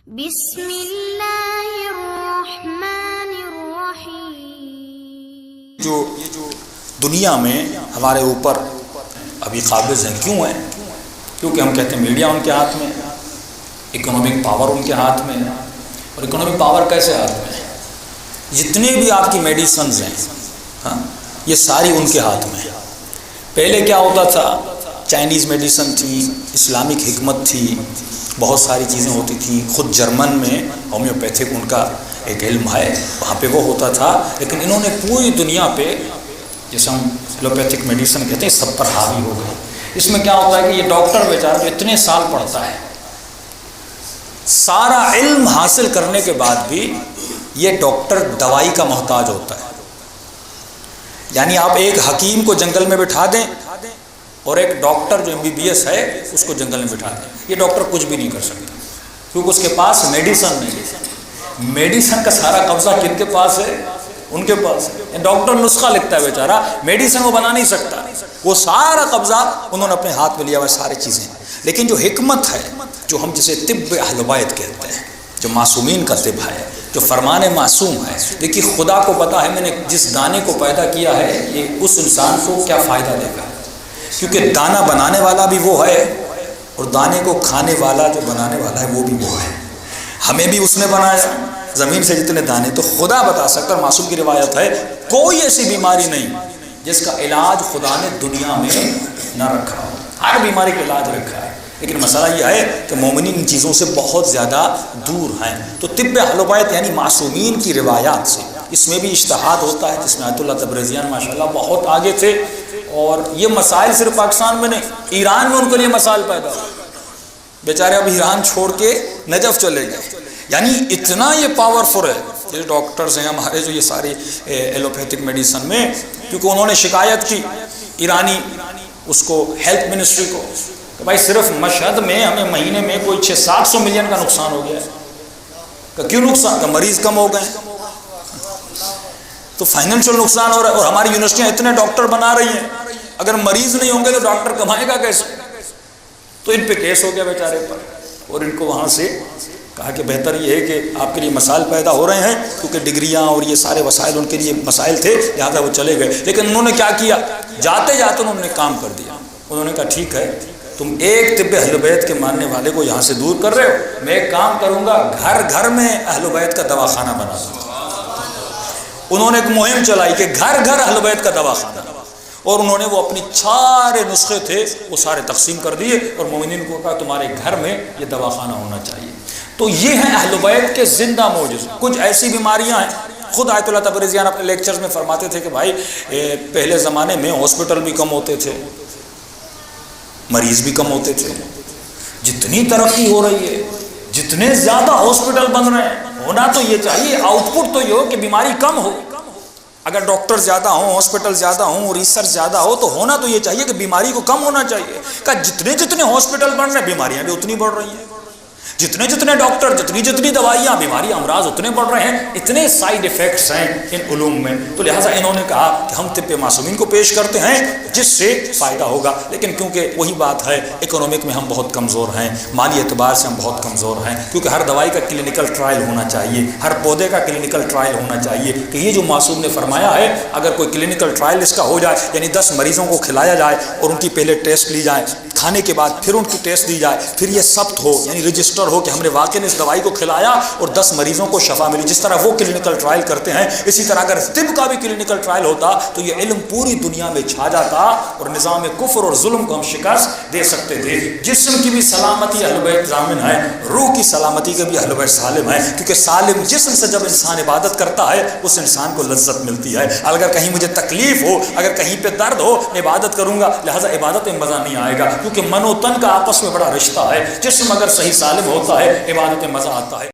بسم اللہ الرحمن الرحیم۔ جو دنیا میں ہمارے اوپر ابھی قابض ہیں، کیوں ہیں؟ کیونکہ ہم کہتے ہیں میڈیا ان کے ہاتھ میں ہے، اکنامک پاور ان کے ہاتھ میں ہے۔ اور اکنامک پاور کیسے ہاتھ میں ہے؟ جتنے بھی آپ کی میڈیسنز ہیں یہ ساری ان کے ہاتھ میں ہے۔ پہلے کیا ہوتا تھا؟ چائنیز میڈیسن تھی، اسلامک حکمت تھی، بہت ساری چیزیں ہوتی تھیں۔ خود جرمن میں ہومیوپیتھک ان کا ایک علم ہے، وہاں پہ وہ ہوتا تھا۔ لیکن انہوں نے پوری دنیا پہ، جیسے ہم ایلوپیتھک میڈیسن کہتے ہیں، سب پر حاوی ہو گئے۔ اس میں کیا ہوتا ہے کہ یہ ڈاکٹر بیچارہ جو اتنے سال پڑھتا ہے، سارا علم حاصل کرنے کے بعد بھی یہ ڈاکٹر دوائی کا محتاج ہوتا ہے۔ یعنی آپ ایک حکیم کو جنگل میں بٹھا دیں اور ایک ڈاکٹر جو MBBS ہے اس کو جنگل میں بٹھا دیں، یہ ڈاکٹر کچھ بھی نہیں کر سکتا، کیونکہ اس کے پاس میڈیسن نہیں ہے۔ میڈیسن کا سارا قبضہ کن کے پاس ہے؟ ان کے پاس ہے۔ ڈاکٹر نسخہ لکھتا ہے بیچارہ، میڈیسن وہ بنا نہیں سکتا، وہ سارا قبضہ انہوں نے اپنے ہاتھ میں لیا ہوا، ساری چیزیں۔ لیکن جو حکمت ہے، جو ہم جسے طب اہل بیت کہتے ہیں، جو معصومین کا طب ہے، جو فرمان معصوم ہے، دیکھیے خدا کو پتا ہے میں نے جس دانے کو پیدا کیا ہے یہ اس انسان کو کیا فائدہ دے گا، کیونکہ دانہ بنانے والا بھی وہ ہے اور دانے کو کھانے والا جو بنانے والا ہے وہ بھی وہ ہے۔ ہمیں بھی اس نے بنایا، زمین سے جتنے دانے، تو خدا بتا سکتا۔ اور معصوم کی روایت ہے کوئی ایسی بیماری نہیں جس کا علاج خدا نے دنیا میں نہ رکھا ہو، ہر بیماری کا علاج رکھا ہے۔ لیکن مسئلہ یہ ہے کہ مومنین ان چیزوں سے بہت زیادہ دور ہیں۔ تو طب اہل بیت یعنی معصومین کی روایات سے اس میں بھی اجتہاد ہوتا ہے، جس میں آیت اللہ تبریزیان ماشاءاللہ بہت آگے تھے۔ اور یہ مسائل صرف پاکستان میں نہیں، ایران میں ان کے لیے مسائل پیدا ہوئے، بیچارے اب ایران چھوڑ کے نجف چلے گئے۔ یعنی اتنا یہ پاورفل ہے یہ ڈاکٹرز ہیں ہمارے، جو یہ ساری ایلوپیتھک میڈیسن میں، کیونکہ انہوں نے شکایت کی ایرانی اس کو ہیلتھ منسٹری کو کہ بھائی صرف مشہد میں ہمیں مہینے میں کوئی 600-700 ملین کا نقصان ہو گیا ہے۔ کہ کیوں نقصان؟ کہ مریض کم ہو گئے، تو فائنینشیل نقصان ہو رہا ہے۔ اور ہماری یونیورسٹیاں اتنے ڈاکٹر بنا رہی ہیں، اگر مریض نہیں ہوں گے تو ڈاکٹر کمائے گا کیسے؟ تو ان پہ کیس ہو گیا بیچارے پر، اور ان کو وہاں سے کہا کہ بہتر یہ ہے کہ آپ کے لیے مسائل پیدا ہو رہے ہیں، کیونکہ ڈگریاں اور یہ سارے وسائل ان کے لیے مسائل تھے، لہٰذا وہ چلے گئے۔ لیکن انہوں نے کیا کیا؟ جاتے جاتے انہوں نے کام کر دیا۔ انہوں نے کہا ٹھیک ہے، تم ایک طب اہل بیت کے ماننے والے کو یہاں سے دور کر رہے ہو، میں ایک کام کروں گا، گھر گھر میں اہل بیت کا دواخانہ بنا دوں گا۔ انہوں نے ایک مہم چلائی کہ گھر گھر اہل بیت کا دواخانہ، اور انہوں نے وہ اپنی سارے نسخے تھے وہ سارے تقسیم کر دیے، اور مومنین کو کہا تمہارے گھر میں یہ دواخانہ ہونا چاہیے۔ تو یہ ہیں اہل بیت کے زندہ معجزے۔ کچھ ایسی بیماریاں ہیں، خود آیت اللہ تبریزیان اپنے لیکچرز میں فرماتے تھے کہ بھائی پہلے زمانے میں ہاسپٹل بھی کم ہوتے تھے، مریض بھی کم ہوتے تھے۔ جتنی ترقی ہو رہی ہے، جتنے زیادہ ہاسپٹل بن رہے ہیں، ہونا تو یہ چاہیے، آؤٹ پٹ تو یہ ہو کہ بیماری کم ہو۔ اگر ڈاکٹر زیادہ ہوں، ہاسپٹل زیادہ ہوں، ریسرچ زیادہ ہو، تو ہونا تو یہ چاہیے کہ بیماری کو کم ہونا چاہیے۔ کہ جتنے جتنے ہاسپٹل بن رہے ہیں بیماریاں بھی اتنی بڑھ رہی ہیں، جتنے جتنے ڈاکٹر، جتنی دوائیاں، بیماری امراض اتنے بڑھ رہے ہیں، اتنے سائیڈ ایفیکٹس ہیں ان علوم میں۔ تو لہٰذا انہوں نے کہا کہ ہم طب معصومین کو پیش کرتے ہیں جس سے فائدہ ہوگا۔ لیکن کیونکہ وہی بات ہے، اکنامک میں ہم بہت کمزور ہیں، مالی اعتبار سے ہم بہت کمزور ہیں، کیونکہ ہر دوائی کا کلینکل ٹرائل ہونا چاہیے، ہر پودے کا کلینکل ٹرائل ہونا چاہیے۔ کہ یہ جو معصوم نے فرمایا ہے، اگر کوئی کلینکل ٹرائل اس کا ہو جائے، یعنی 10 مریضوں کو کھلایا جائے اور ان کی پہلے ٹیسٹ لی جائے، کھانے کے بعد پھر ان کی ٹیسٹ دی جائے، پھر یہ ثبت ہو، یعنی رجسٹر ہو کہ ہم نے واقعی اس دوائی کو کھلایا اور 10 مریضوں کو شفا ملی، جس طرح وہ کلینکل ٹرائل کرتے ہیں، اسی طرح اگر طب کا بھی کلینکل ٹرائل ہوتا تو یہ علم پوری دنیا میں چھا جاتا اور نظام کفر اور ظلم کو ہم شکست دے سکتے تھے۔ جسم کی بھی سلامتی اہل بیت ضامن ہے، روح کی سلامتی کے بھی اہل بیت سالم ہے، کیونکہ سالم جسم سے جب انسان عبادت کرتا ہے اس انسان کو لذت ملتی ہے۔ اگر کہیں مجھے تکلیف ہو، اگر کہیں پہ درد ہو، میں عبادت کروں گا، لہٰذا عبادت میں مزہ نہیں آئے گا، کیونکہ من و تن کا آپس میں بڑا رشتہ ہے۔ جسم اگر صحیح سالم ہوتا ہے، عبادت میں مزہ آتا ہے۔